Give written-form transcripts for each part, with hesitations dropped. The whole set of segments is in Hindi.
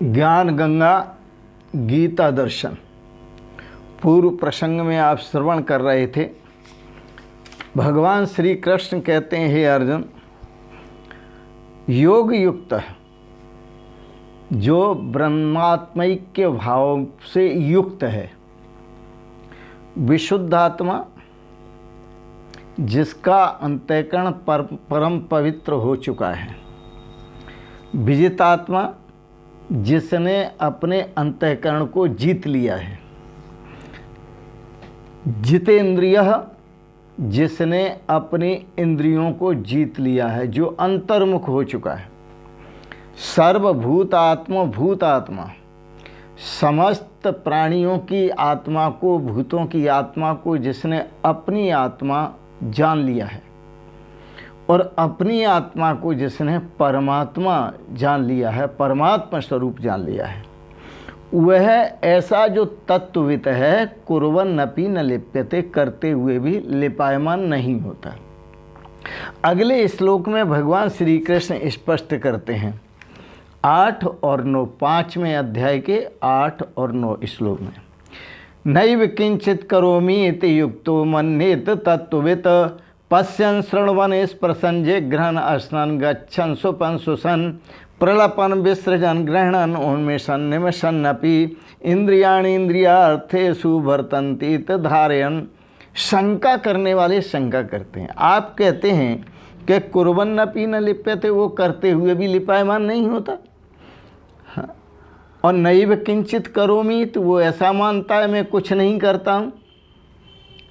ज्ञान गंगा गीता दर्शन। पूर्व प्रसंग में आप श्रवण कर रहे थे, भगवान श्री कृष्ण कहते हैं, हे अर्जुन, योग युक्त है जो ब्रह्मात्मैक्य भाव से युक्त है, विशुद्ध आत्मा जिसका अंतःकरण परम पवित्र हो चुका है, विजित आत्मा जिसने अपने अंतःकरण को जीत लिया है, जितेंद्रिय जिसने अपनी इंद्रियों को जीत लिया है, जो अंतर्मुख हो चुका है, सर्वभूत आत्मा समस्त प्राणियों की आत्मा को, भूतों की आत्मा को जिसने अपनी आत्मा जान लिया है और अपनी आत्मा को जिसने परमात्मा जान लिया है, परमात्मा स्वरूप जान लिया है, वह ऐसा जो तत्ववित है, कुर्वन्नपि न लिप्यते, करते हुए भी लिपायमान नहीं होता। अगले श्लोक में भगवान श्री कृष्ण स्पष्ट करते हैं, 8 और 9, 5वें अध्याय के 8 और 9 श्लोक में, नैव किंचित करोमि इति युक्तो मन्येत तत्ववित् पश्यन् शृण्वन् स्पृशन् जिघ्रन् अश्नन् गच्छन् सुपन् सुषन् प्रलपन् विसृजन् गृह्णन् उन्मिषन् निमिषन्नपि इंद्रियाणि इंद्रियार्थेषु वर्तन्ते धारयन्। शंका करने वाले शंका करते हैं। आप कहते हैं कि कुर्वन्नपि न लिप्यते, वो करते हुए भी लिपायमान नहीं होता। हाँ। और नैव किंचित करोमि, तो वो ऐसा मानता है मैं कुछ नहीं करता हूँ।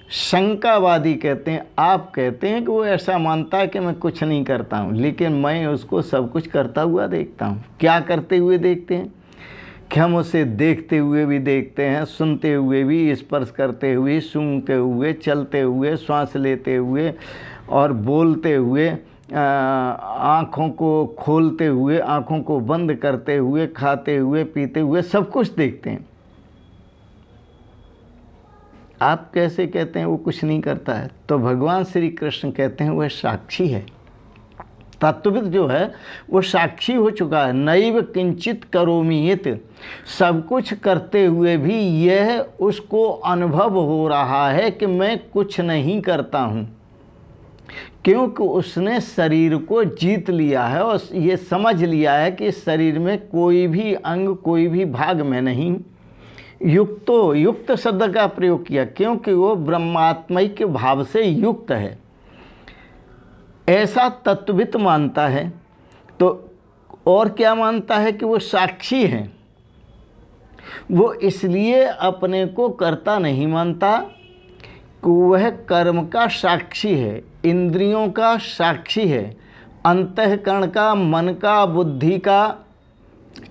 शंकावादी कहते हैं, आप कहते हैं कि वो ऐसा मानता है कि मैं कुछ नहीं करता हूँ, लेकिन मैं उसको सब कुछ करता हुआ देखता हूँ। क्या करते हुए देखते हैं कि हम उसे देखते हुए भी देखते हैं, सुनते हुए भी, स्पर्श करते हुए, सूंघते हुए, चलते हुए, श्वास लेते हुए और बोलते हुए, आँखों को खोलते हुए, आँखों को बंद करते हुए, खाते हुए, पीते हुए, सब कुछ देखते हैं। आप कैसे कहते हैं वो कुछ नहीं करता है? तो भगवान श्री कृष्ण कहते हैं वह साक्षी है। तत्वविद जो है वो साक्षी हो चुका है। नैव किंचित करोमीयत, सब कुछ करते हुए भी यह उसको अनुभव हो रहा है कि मैं कुछ नहीं करता हूँ, क्योंकि उसने शरीर को जीत लिया है और ये समझ लिया है कि शरीर में कोई भी अंग, कोई भी भाग में नहीं। युक्त शब्द का प्रयोग किया क्योंकि वो ब्रह्मात्मैक्य भाव से युक्त है, ऐसा तत्ववित मानता है। तो और क्या मानता है कि वो साक्षी है। वो इसलिए अपने को कर्ता नहीं मानता कि वह कर्म का साक्षी है, इंद्रियों का साक्षी है, अंतःकरण का, मन का, बुद्धि का,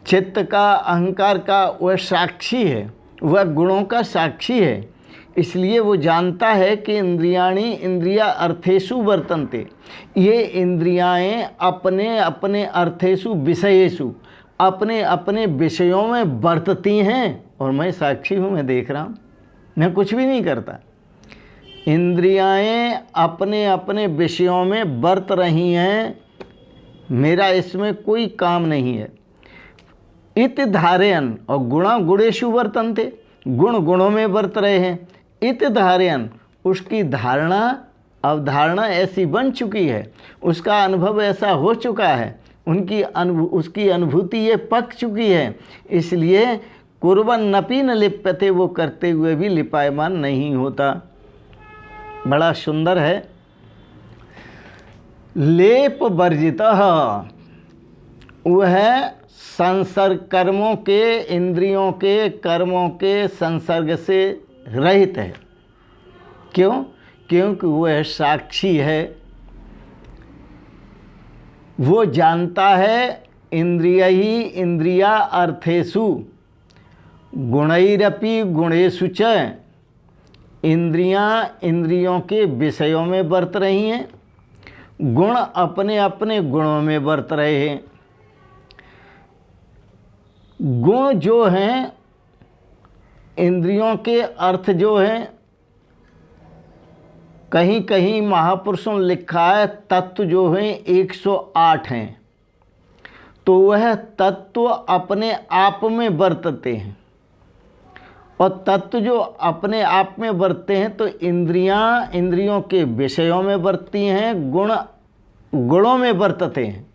चित्त का, अहंकार का वह साक्षी है, वह गुणों का साक्षी है। इसलिए वो जानता है कि इंद्रियाणि इंद्रिया अर्थेषु वर्तन्ते, ये इंद्रियाएं अपने अपने अर्थेषु विषयेषु, अपने अपने विषयों में वर्तती हैं और मैं साक्षी हूँ, मैं देख रहा हूँ, मैं कुछ भी नहीं करता। इंद्रियाएं अपने अपने विषयों में वर्त रही हैं, मेरा इसमें कोई काम नहीं है। इत धारयन, और गुणा गुणेषु वर्तन्ते, गुण गुणों में वर्त रहे हैं। इत धारयन, उसकी धारणा, अवधारणा ऐसी बन चुकी है, उसका अनुभव ऐसा हो चुका है, उसकी अनुभूति ये पक चुकी है। इसलिए कुर्वन्नपि न लिप्यते, वो करते हुए भी लिपायमान नहीं होता। बड़ा सुंदर है। लेप वर्जितः, वह संसर्ग, कर्मों के, इंद्रियों के, कर्मों के संसर्ग से रहित है। क्यों? क्योंकि वह साक्षी है। वो जानता है इंद्रिय ही इंद्रिया अर्थेषु गुणैरपि गुणेषु च, इंद्रियां इंद्रियों के विषयों में वर्त रही हैं, गुण अपने अपने गुणों में वर्त रहे हैं। गुण जो हैं, इंद्रियों के अर्थ जो हैं, कहीं कहीं महापुरुषों ने लिखा है तत्व जो हैं 108 हैं। तो वह तत्व अपने आप में वर्तते हैं, और तत्व जो अपने आप में वर्तते हैं तो इंद्रियों के विषयों में वर्तती हैं, गुणों में वर्तते हैं।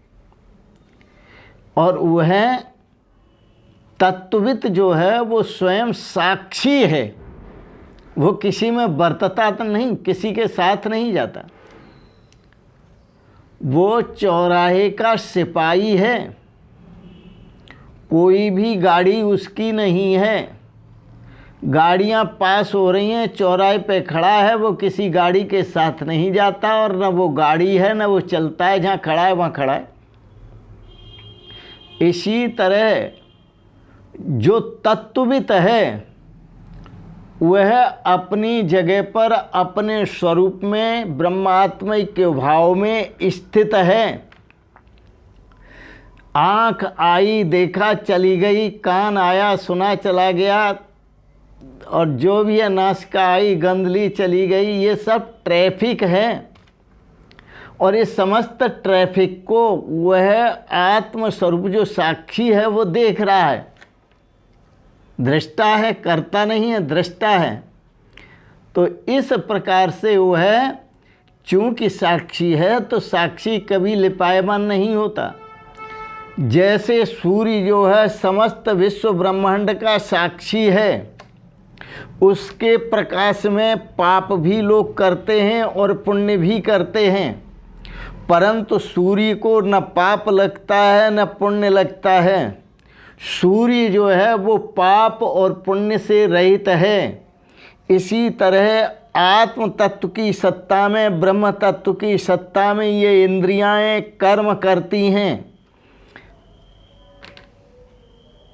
और वह तत्ववित जो है वो स्वयं साक्षी है, वो किसी में वर्तता तो नहीं, किसी के साथ नहीं जाता। वो चौराहे का सिपाही है, कोई भी गाड़ी उसकी नहीं है। गाड़ियां पास हो रही हैं, चौराहे पे खड़ा है, वो किसी गाड़ी के साथ नहीं जाता, और न वो गाड़ी है न वो चलता है, जहाँ खड़ा है वहाँ खड़ा है। इसी तरह जो तत्ववित है वह अपनी जगह पर अपने स्वरूप में ब्रह्मात्मक के भाव में स्थित है। आँख आई देखा चली गई, कान आया सुना चला गया, और जो भी है नासिका आई गंध ली चली गई, ये सब ट्रैफिक है। और इस समस्त ट्रैफिक को वह आत्मस्वरूप जो साक्षी है वो देख रहा है, दृष्टा है, करता नहीं है, दृष्टा है। तो इस प्रकार से वह चूंकि साक्षी है तो साक्षी कभी लिपायमान नहीं होता। जैसे सूर्य जो है समस्त विश्व ब्रह्मांड का साक्षी है, उसके प्रकाश में पाप भी लोग करते हैं और पुण्य भी करते हैं, परंतु सूर्य को न पाप लगता है न पुण्य लगता है। सूर्य जो है वो पाप और पुण्य से रहित है। इसी तरह आत्म तत्व की सत्ता में, ब्रह्म तत्व की सत्ता में ये इंद्रियां कर्म करती हैं।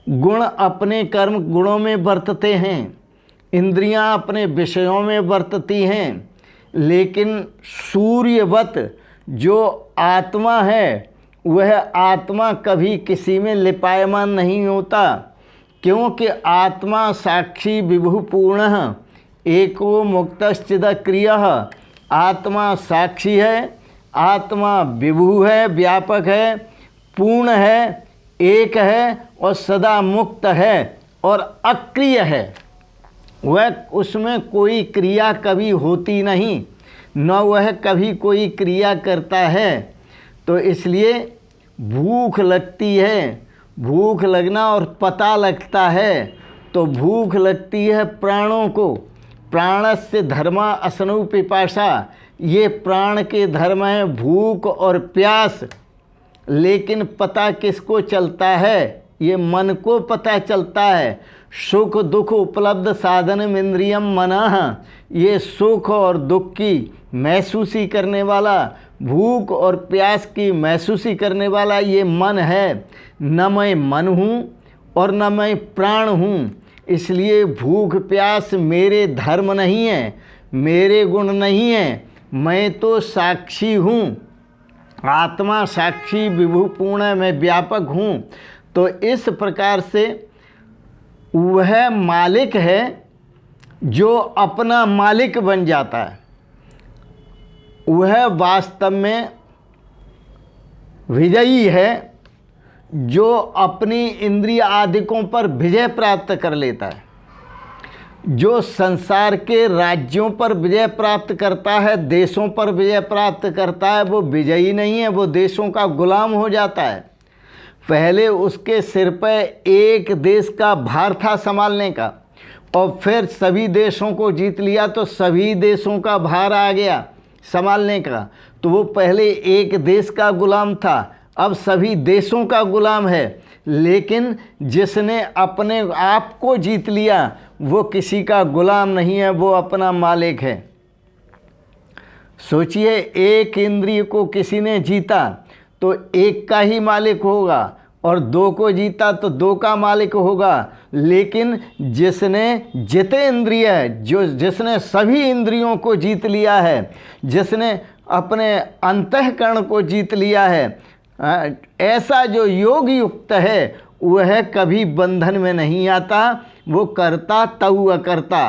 गुण अपने कर्म गुणों में वर्तते हैं, इंद्रियां अपने विषयों में वर्तती हैं, लेकिन सूर्यवत जो आत्मा है वह आत्मा कभी किसी में लिपायमान नहीं होता, क्योंकि आत्मा साक्षी विभुपूर्ण एको मुक्तश्चिदक्रियः। आत्मा साक्षी है, आत्मा विभु है, व्यापक है, पूर्ण है, एक है और सदा मुक्त है और अक्रिय है। वह उसमें कोई क्रिया कभी होती नहीं, न वह कभी कोई क्रिया करता है। तो इसलिए भूख लगती है, भूख लगना और पता लगता है, तो भूख लगती है प्राणों को। प्राणस्य धर्मा असनु पिपासा, ये प्राण के धर्म है भूख और प्यास। लेकिन पता किसको चलता है? ये मन को पता चलता है। सुख दुख उपलब्ध साधन इंद्रियम मनः, ये सुख और दुख की महसूसी करने वाला, भूख और प्यास की महसूसी करने वाला ये मन है। न मैं मन हूँ और न मैं प्राण हूँ, इसलिए भूख प्यास मेरे धर्म नहीं है, मेरे गुण नहीं है। मैं तो साक्षी हूँ, आत्मा साक्षी विभुपूर्ण, मैं व्यापक हूँ। तो इस प्रकार से वह मालिक है जो अपना मालिक बन जाता है। वह वास्तव में विजयी है जो अपनी इंद्रिय आदिकों पर विजय प्राप्त कर लेता है। जो संसार के राज्यों पर विजय प्राप्त करता है, देशों पर विजय प्राप्त करता है, वो विजयी नहीं है, वो देशों का गुलाम हो जाता है। पहले उसके सिर पर एक देश का भार था संभालने का, और फिर सभी देशों को जीत लिया तो सभी देशों का भार आ गया संभालने का। तो वो पहले एक देश का गुलाम था, अब सभी देशों का गुलाम है। लेकिन जिसने अपने आप को जीत लिया वो किसी का गुलाम नहीं है, वो अपना मालिक है। सोचिए, एक इंद्रिय को किसी ने जीता तो एक का ही मालिक होगा, और दो को जीता तो दो का मालिक होगा। लेकिन जिसने जितेंद्रिय है, जिसने सभी इंद्रियों को जीत लिया है, जिसने अपने अंतःकरण को जीत लिया है, ऐसा जो योग युक्त है वह कभी बंधन में नहीं आता। वो करता तऊ अकर्ता,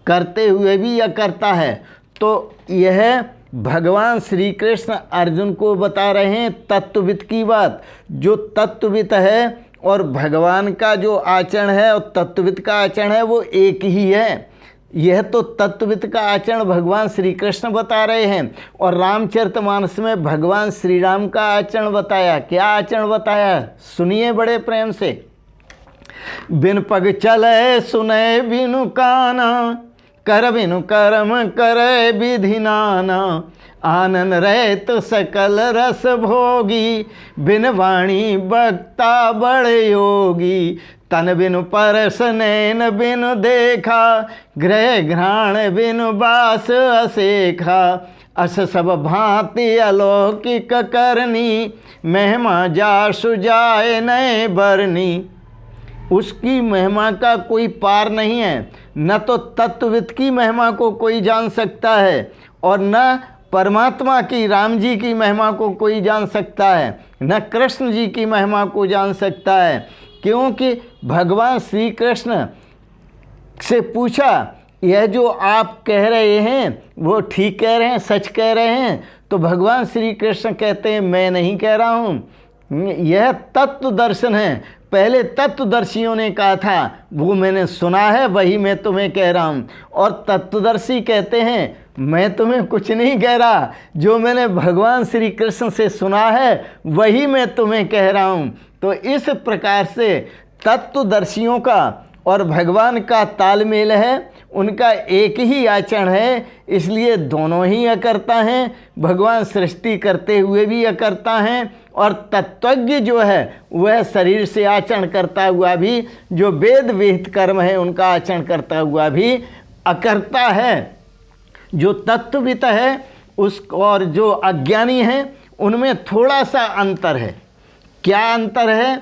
करते हुए भी अकर्ता है। तो यह भगवान श्री कृष्ण अर्जुन को बता रहे हैं तत्वविद की बात। जो तत्वविद है और भगवान का जो आचरण है और तत्वविद का आचरण है वो एक ही है। यह तो तत्वविद का आचरण भगवान श्री कृष्ण बता रहे हैं और रामचरितमानस में भगवान श्री राम का आचरण बताया। क्या आचरण बताया सुनिए बड़े प्रेम से। बिन पग चले सुने बिनु काना, कर बिनु कर्म करे विधि नाना, आनन रहे तो सकल रस भोगी, बिन वाणी बक्ता बड़े योगी, तन बिनु परस नैन बिनु देखा, गृह घ्राण बिनु बास असेखा, अस सब भांति अलौकिक करनी, महिमा जा सुजाए नए बरनी। उसकी महिमा का कोई पार नहीं है। न तो तत्वविद की महिमा को कोई जान सकता है और न परमात्मा की राम जी की महिमा को कोई जान सकता है, न कृष्ण जी की महिमा को जान सकता है। क्योंकि भगवान श्री कृष्ण से पूछा यह जो आप कह रहे हैं वो ठीक कह रहे हैं, सच कह रहे हैं? तो भगवान श्री कृष्ण कहते हैं मैं नहीं कह रहा हूँ, यह तत्व दर्शन है। पहले तत्वदर्शियों ने कहा था वो मैंने सुना है, वही मैं तुम्हें कह रहा हूँ। और तत्वदर्शी कहते हैं मैं तुम्हें कुछ नहीं कह रहा, जो मैंने भगवान श्री कृष्ण से सुना है वही मैं तुम्हें कह रहा हूँ। तो इस प्रकार से तत्वदर्शियों का और भगवान का तालमेल है, उनका एक ही आचरण है, इसलिए दोनों ही अकर्ता हैं। भगवान सृष्टि करते हुए भी अकर्ता हैं और तत्वज्ञ जो है वह शरीर से आचरण करता हुआ भी, जो वेद विहित कर्म है उनका आचरण करता हुआ भी अकर्ता है। जो तत्वविद है उस और जो अज्ञानी है उनमें थोड़ा सा अंतर है। क्या अंतर है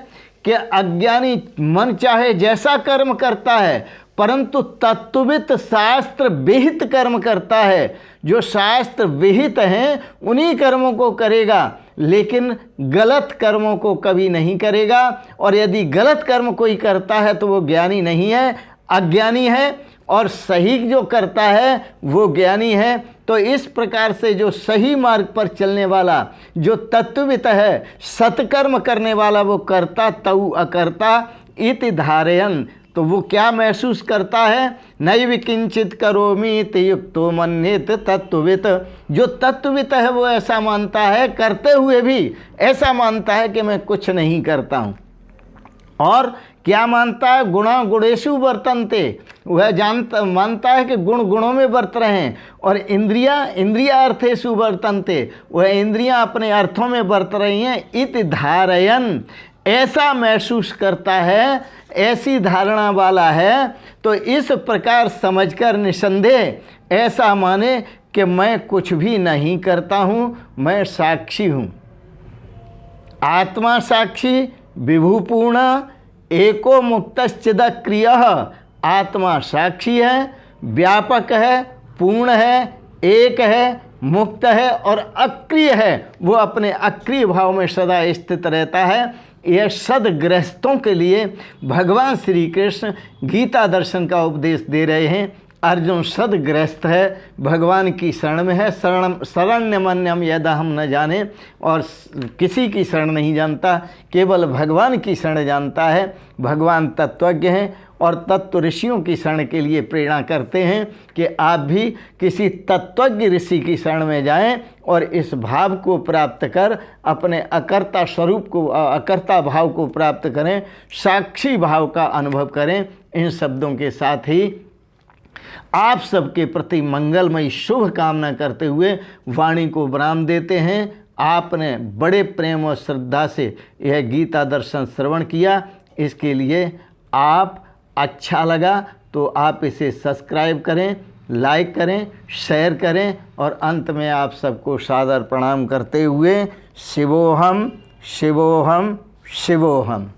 कि अज्ञानी मन चाहे जैसा कर्म करता है, परंतु तत्वविद शास्त्र विहित कर्म करता है। जो शास्त्र विहित हैं उन्हीं कर्मों को करेगा, लेकिन गलत कर्मों को कभी नहीं करेगा। और यदि गलत कर्म कोई करता है तो वो ज्ञानी नहीं है, अज्ञानी है, और सही जो करता है वो ज्ञानी है। तो इस प्रकार से जो सही मार्ग पर चलने वाला जो तत्वविद है, सत्कर्म करने वाला, वो करता तऊ अकर्ता इति धारयन्। तो वो क्या महसूस करता है? नैव किंचित करोमि इति युक्तो मन्येत तत्वविद। जो तत्वविद है वो ऐसा मानता है, करते हुए भी ऐसा मानता है कि मैं कुछ नहीं करता हूँ। और क्या मानता है? गुणा गुणेषु वर्तन्ते। वह मानता है कि गुण गुणों में बरत रहे हैं। और इंद्रिया अर्थेषु वर्तन्ते, वह इंद्रियां अपने अर्थों में बरत रही हैं। इति धारयन्, ऐसा महसूस करता है, ऐसी धारणा वाला है। तो इस प्रकार समझकर निसंदेह ऐसा माने कि मैं कुछ भी नहीं करता हूँ, मैं साक्षी हूँ। आत्मा साक्षी विभुपूर्ण एको मुक्तश्चिदक्रियः। आत्मा साक्षी है, व्यापक है, पूर्ण है, एक है, मुक्त है और अक्रिय है। वो अपने अक्रिय भाव में सदा स्थित रहता है। यह सदगृहस्थों के लिए भगवान श्री कृष्ण गीता दर्शन का उपदेश दे रहे हैं। अर्जुन सदगृहस्थ है, भगवान की शरण में है। शरण्यमन्यम यदहम न जाने, और किसी की शरण नहीं जानता, केवल भगवान की शरण जानता है। भगवान तत्वज्ञ हैं और तत्व ऋषियों की शरण के लिए प्रेरणा करते हैं कि आप भी किसी तत्वज्ञ ऋषि की शरण में जाएं और इस भाव को प्राप्त कर अपने अकर्ता स्वरूप को, अकर्ता भाव को प्राप्त करें, साक्षी भाव का अनुभव करें। इन शब्दों के साथ ही आप सबके प्रति मंगलमयी शुभ कामना करते हुए वाणी को विराम देते हैं। आपने बड़े प्रेम और श्रद्धा से यह गीता दर्शन श्रवण किया, इसके लिए आप अच्छा लगा तो आप इसे सब्सक्राइब करें, लाइक करें, शेयर करें। और अंत में आप सबको सादर प्रणाम करते हुए शिवोहम शिवोहम शिवोहम।